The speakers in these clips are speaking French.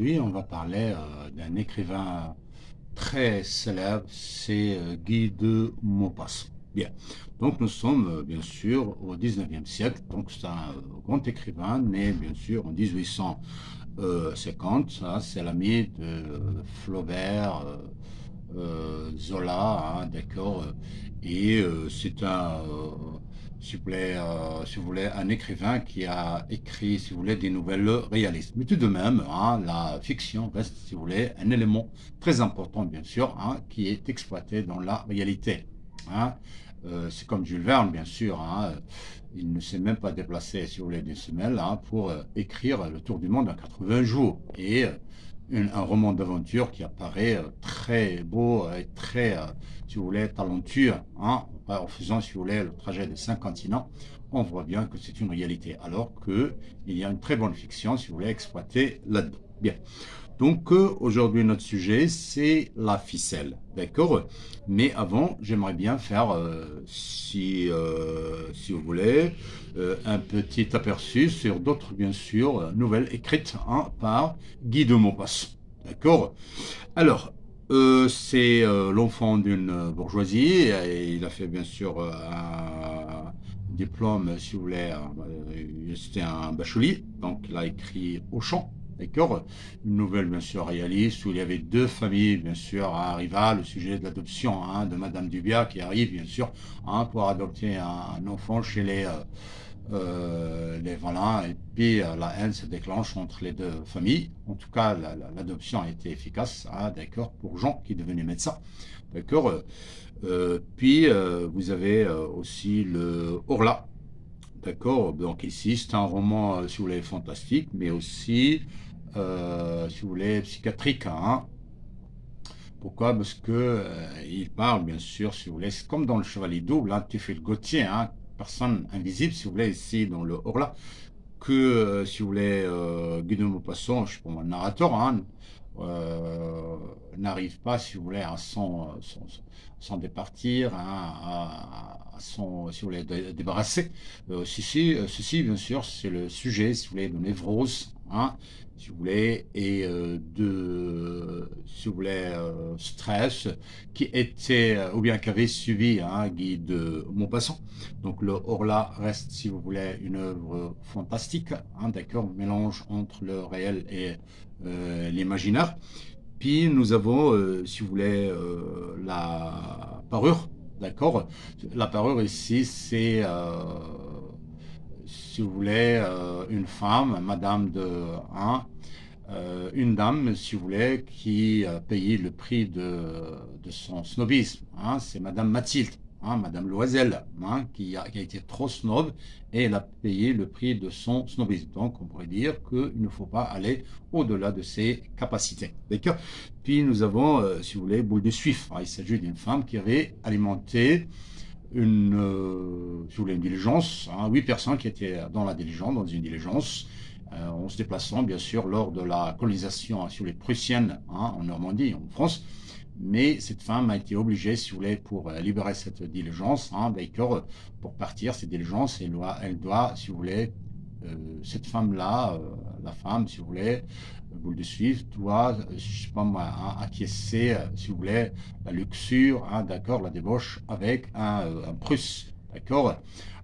aujourd'hui, on va parler d'un écrivain très célèbre, c'est Guy de Maupassant. Bien, donc nous sommes bien sûr au 19e siècle, donc c'est un grand écrivain né bien sûr en 1850, ça, c'est l'ami de Flaubert, Zola, hein, d'accord, et c'est un, si vous voulez, un écrivain qui a écrit, si vous voulez, des nouvelles réalistes. Mais tout de même, hein, la fiction reste, si vous voulez, un élément très important, bien sûr, hein, qui est exploité dans la réalité. Hein. C'est comme Jules Verne, bien sûr. Hein, il ne s'est même pas déplacé, si vous voulez, d'une semaine hein, pour écrire Le Tour du monde en 80 jours. Et un roman d'aventure qui apparaît très beau et très, si vous voulez, talentueux, hein, en faisant, si vous voulez, le trajet de 5 continents, on voit bien que c'est une réalité, alors qu'il y a une très bonne fiction, si vous voulez, exploitée là-dedans. Bien. Donc aujourd'hui, notre sujet, c'est la ficelle, d'accord? Mais avant, j'aimerais bien faire, si vous voulez, un petit aperçu sur d'autres, bien sûr, nouvelles écrites hein, par Guy de Maupassant, d'accord? Alors, c'est l'enfant d'une bourgeoisie, et il a fait, bien sûr, un diplôme, si vous voulez, c'était un bachelier, donc il a écrit Auchan. D'accord? Une nouvelle, bien sûr, réaliste, où il y avait deux familles, bien sûr, hein, rivales, au sujet de l'adoption hein, de Madame Dubia, qui arrive, bien sûr, hein, pour adopter un enfant chez les voilà, et puis la haine se déclenche entre les deux familles. En tout cas, l'adoption a été efficace, hein, d'accord, pour Jean, qui est devenu médecin. D'accord? Puis, vous avez aussi le Horla. D'accord? Donc ici, c'est un roman, si vous voulez, fantastique, mais aussi, si vous voulez, psychiatrique. Hein. Pourquoi? Parce que il parle, bien sûr, si vous voulez, c'est comme dans Le Chevalier Double, hein, tu fais le Gauthier, hein, personne invisible, si vous voulez, ici, dans le Horla, que, si vous voulez, Guy de Maupassant, je suis pas moi, le narrateur, hein, n'arrive pas, si vous voulez, à s'en départir, hein, à son, si vous voulez, débarrasser. Ceci, bien sûr, c'est le sujet, si vous voulez, de névrose, hein, si vous voulez, et si vous voulez, stress qui était, ou bien qui avait suivi hein, Guy de Maupassant. Donc le Horla reste, si vous voulez, une œuvre fantastique, hein, d'accord, mélange entre le réel et l'imaginaire. Puis nous avons, si vous voulez, la parure, d'accord? La parure ici, c'est, si vous voulez, une femme, madame de, hein, une dame, si vous voulez, qui payait le prix de son snobisme. Hein, c'est Madame Mathilde, hein, Madame Loisel, hein, qui a été trop snob et elle a payé le prix de son snobisme. Donc, on pourrait dire qu'il ne faut pas aller au-delà de ses capacités. D'accord? Puis, nous avons, si vous voulez, Boule de Suif. Il s'agit d'une femme qui avait alimenté si vous voulez, une diligence, hein, 8 personnes qui étaient dans la diligence, dans une diligence, en se déplaçant bien sûr lors de la colonisation sur les prussiennes hein, en Normandie, en France. Mais cette femme a été obligée, si vous voulez, pour libérer cette diligence, hein, d'accord, pour partir, cette diligence, elle doit si vous voulez, cette femme-là, la femme, si vous voulez, Boule de Suif, doit, je sais pas moi, hein, acquiescer, si vous voulez, la luxure, hein, d'accord, la débauche avec un Prusse, d'accord.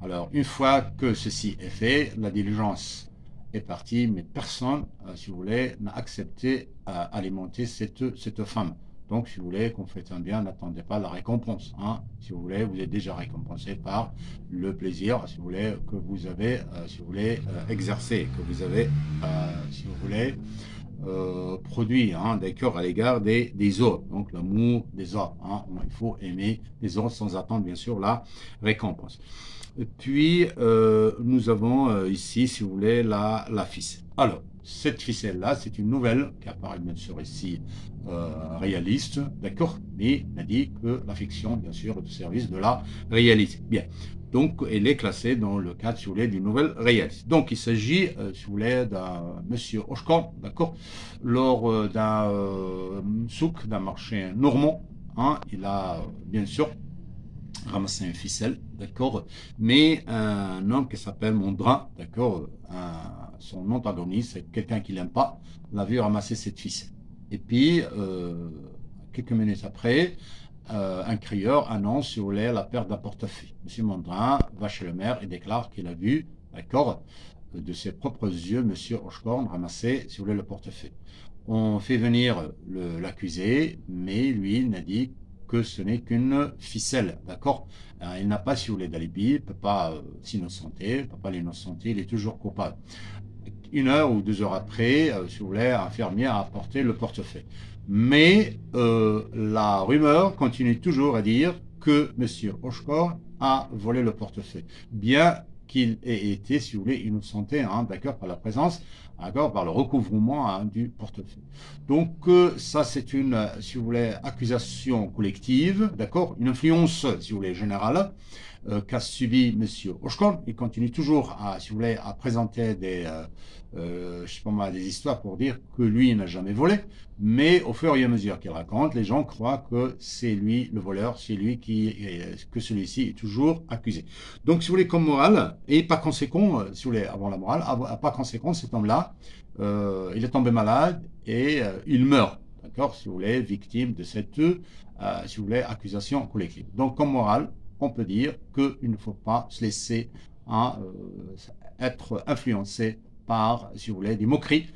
Alors, une fois que ceci est fait, la diligence est partie, mais personne, si vous voulez, n'a accepté alimenter cette femme. Donc, si vous voulez, qu'on fait un bien, n'attendez pas la récompense. Hein. Si vous voulez, vous êtes déjà récompensé par le plaisir, si vous voulez, que vous avez, si vous voulez, exercé, que vous avez, si vous voulez, produit, hein, d'accord, à l'égard des autres. Donc, l'amour des autres. Hein. Il faut aimer les autres sans attendre, bien sûr, la récompense. Et puis, nous avons ici, si vous voulez, la ficelle. Alors, cette ficelle-là, c'est une nouvelle qui apparaît bien sûr ici réaliste, d'accord, mais on a dit que la fiction, bien sûr, est au service de la réalité. Bien, donc elle est classée dans le cadre, si vous voulez, d'une nouvelle réaliste. Donc il s'agit, si vous voulez, d'un monsieur Hochkorn, d'accord, lors d'un souk, d'un marché normand, hein, il a bien sûr ramasser une ficelle, d'accord, mais un homme qui s'appelle Mondrin, d'accord, son antagoniste, quelqu'un qu'il n'aime pas, l'a vu ramasser cette ficelle. Et puis, quelques minutes après, un crieur annonce, si vous voulez, la perte d'un portefeuille. Monsieur Mondrin va chez le maire et déclare qu'il a vu, d'accord, de ses propres yeux, Monsieur Hochkorn ramasser, si vous voulez, le portefeuille. On fait venir l'accusé, mais lui n'a dit que ce n'est qu'une ficelle, d'accord? Il n'a pas, si vous voulez, d'alibi, il ne peut pas s'innocenter, il ne peut pas l'innocenter, il est toujours coupable. 1 heure ou 2 heures après, si vous voulez, un fermier a apporté le portefeuille. Mais la rumeur continue toujours à dire que M. Hochkorn a volé le portefeuille, bien qu'il ait été, si vous voulez, innocenté, hein, d'accord, par la présence, d'accord, par le recouvrement hein, du portefeuille. Donc ça, c'est une, si vous voulez, accusation collective, d'accord, une influence, si vous voulez, générale, qu'a subi M. Hochkorn. Il continue toujours à, si vous voulez, à présenter je sais pas moi, des histoires pour dire que lui n'a jamais volé, mais au fur et à mesure qu'il raconte, les gens croient que c'est lui le voleur, c'est lui que celui-ci est toujours accusé. Donc, si vous voulez, comme morale, et par conséquent, si vous voulez, avant la morale, par conséquent, cet homme-là, il est tombé malade et il meurt, d'accord, si vous voulez, victime de cette, si vous voulez, accusation collective. Donc, comme morale, on peut dire qu'il ne faut pas se laisser hein, être influencé par, si vous voulez, des moqueries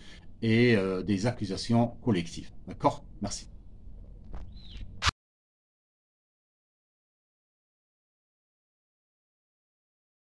et des accusations collectives. D'accord? Merci.